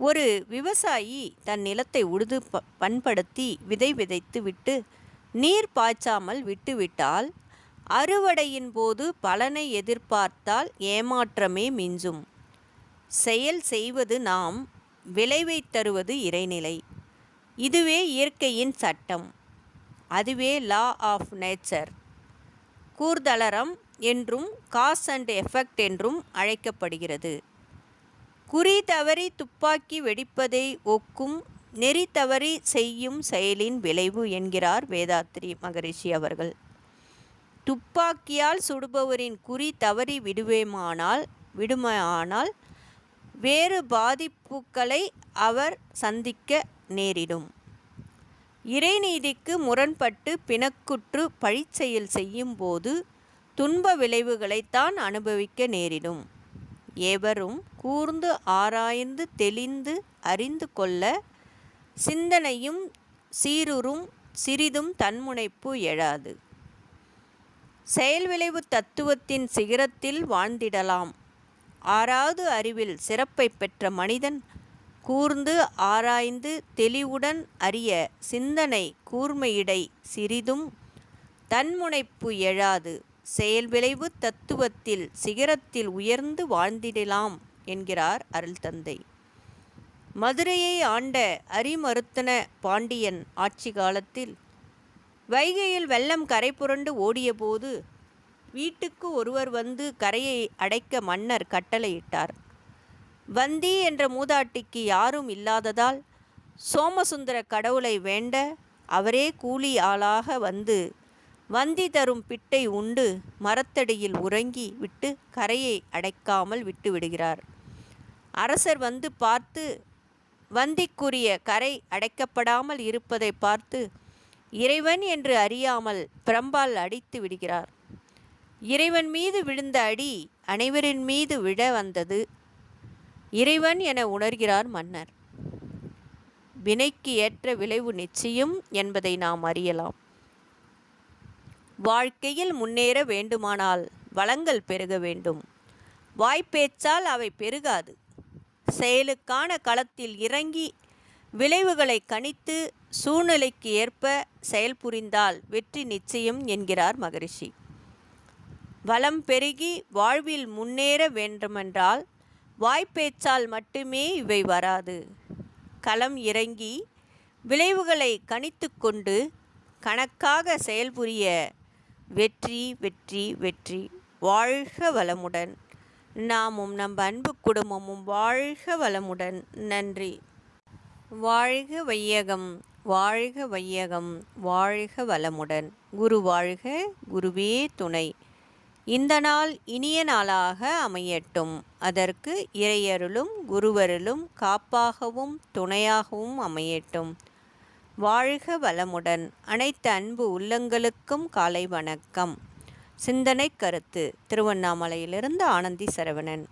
ஒரு விவசாயி தன் நிலத்தை உழுது பண்படுத்தி விதை விதைத்து விட்டு நீர் பாய்ச்சாமல் விட்டுவிட்டால் அறுவடையின் போது பலனை எதிர்பார்த்தால் ஏமாற்றமே மிஞ்சும். செயல் செய்வது நாம், விளைவை தருவது இறைநிலை. இதுவே இயற்கையின் சட்டம். அதுவே லா ஆஃப் நேச்சர். கூர்தளரம் என்றும் காஸ் அண்ட் எஃபெக்ட் என்றும் அழைக்கப்படுகிறது. குறி தவறி துப்பாக்கி வெடிப்பதை ஒக்கும் நெறி தவறி செய்யும் செயலின் விளைவு என்கிறார் வேதாத்ரி மகரிஷி அவர்கள். துப்பாக்கியால் சுடுபவரின் குறி தவறி விடுமானால் வேறு பாதிப்புகளை அவர் சந்திக்க நேரிடும். இறைநீதிக்கு முரண்பட்டு பிணக்குற்று பழிச்செயல் செய்யும் போது துன்ப விளைவுகளைத்தான் அனுபவிக்க நேரிடும். எவரும் கூர்ந்து ஆராய்ந்து தெளிந்து அறிந்து கொள்ள சிந்தனையும் சீருறும் சிறிதும் தன்முனைப்பு எழாது. செயல் விளைவு தத்துவத்தின் சிகரத்தில் வாழ்ந்திடலாம். ஆறாவது அறிவில் சிறப்பை பெற்ற மனிதன் கூர்ந்து ஆராய்ந்து தெளிவுடன் அறிய சிந்தனை கூர்மையிடை சிறிதும் தன்முனைப்பு எழாது. செயல் விளைவு தத்துவத்தில் சிகரத்தில் உயர்ந்து வாழ்ந்திடலாம் என்கிறார் அருள் தந்தை. மதுரையை ஆண்ட அரிமருத்தன பாண்டியன் ஆட்சி காலத்தில் வைகையில் வெள்ளம் கரை புரண்டு ஓடியபோது வீட்டுக்கு ஒருவர் வந்து கரையை அடைக்க மன்னர் கட்டளையிட்டார். வந்தி என்ற மூதாட்டிக்கு யாரும் இல்லாததால் சோமசுந்தர கடவுளை வேண்ட அவரே கூலி ஆளாக வந்து வந்தி தரும் பிட்டை உண்டு மரத்தடியில் உறங்கி விட்டு கரையை அடைக்காமல் விட்டு விடுகிறார். அரசர் வந்து பார்த்து வந்திக்குரிய கரை அடைக்கப்படாமல் இருப்பதை பார்த்து இறைவன் என்று அறியாமல் பிரம்பால் அடித்து விடுகிறார். இறைவன் மீது விழுந்த அடி அனைவரின் மீது விழ வந்தது. இறைவன் என உணர்கிறார் மன்னர். வினைக்கு ஏற்ற விளைவு நிச்சயம் என்பதை நாம் அறியலாம். வாழ்க்கையில் முன்னேற வேண்டுமானால் வளங்கள் பெருக வேண்டும். வாய்ப்பேச்சால் அவை பெருகாது. செயலுக்கான களத்தில் இறங்கி விளைவுகளை கணித்து சூழ்நிலைக்கு ஏற்ப செயல்புரிந்தால் வெற்றி நிச்சயம் என்கிறார் மகரிஷி. வளம் பெருகி வாழ்வில் முன்னேற வேண்டுமென்றால் வாய்ப்பேச்சால் மட்டுமே இவை வராது. களம் இறங்கி விளைவுகளை கணித்து கொண்டு கணக்காக செயல்புரிய வெற்றி வெற்றி வெற்றி. வாழ்க வளமுடன். நாமும் நம் அன்பு குடும்பமும் வாழ்க வளமுடன். நன்றி. வாழ்க வையகம், வாழ்க வையகம், வாழ்க வளமுடன். குரு வாழ்க, குருவே துணை. இந்த நாள் இனிய நாளாக அமையட்டும். அதற்கு இறையருளும் குருவருளும் காப்பாகவும் துணையாகவும் அமையட்டும். வாழ்க வளமுடன். அனைத்து அன்பு உள்ளங்களுக்கும் காலை வணக்கம். சிந்தனை கருத்து. திருவண்ணாமலையிலிருந்து ஆனந்தி சரவணன்.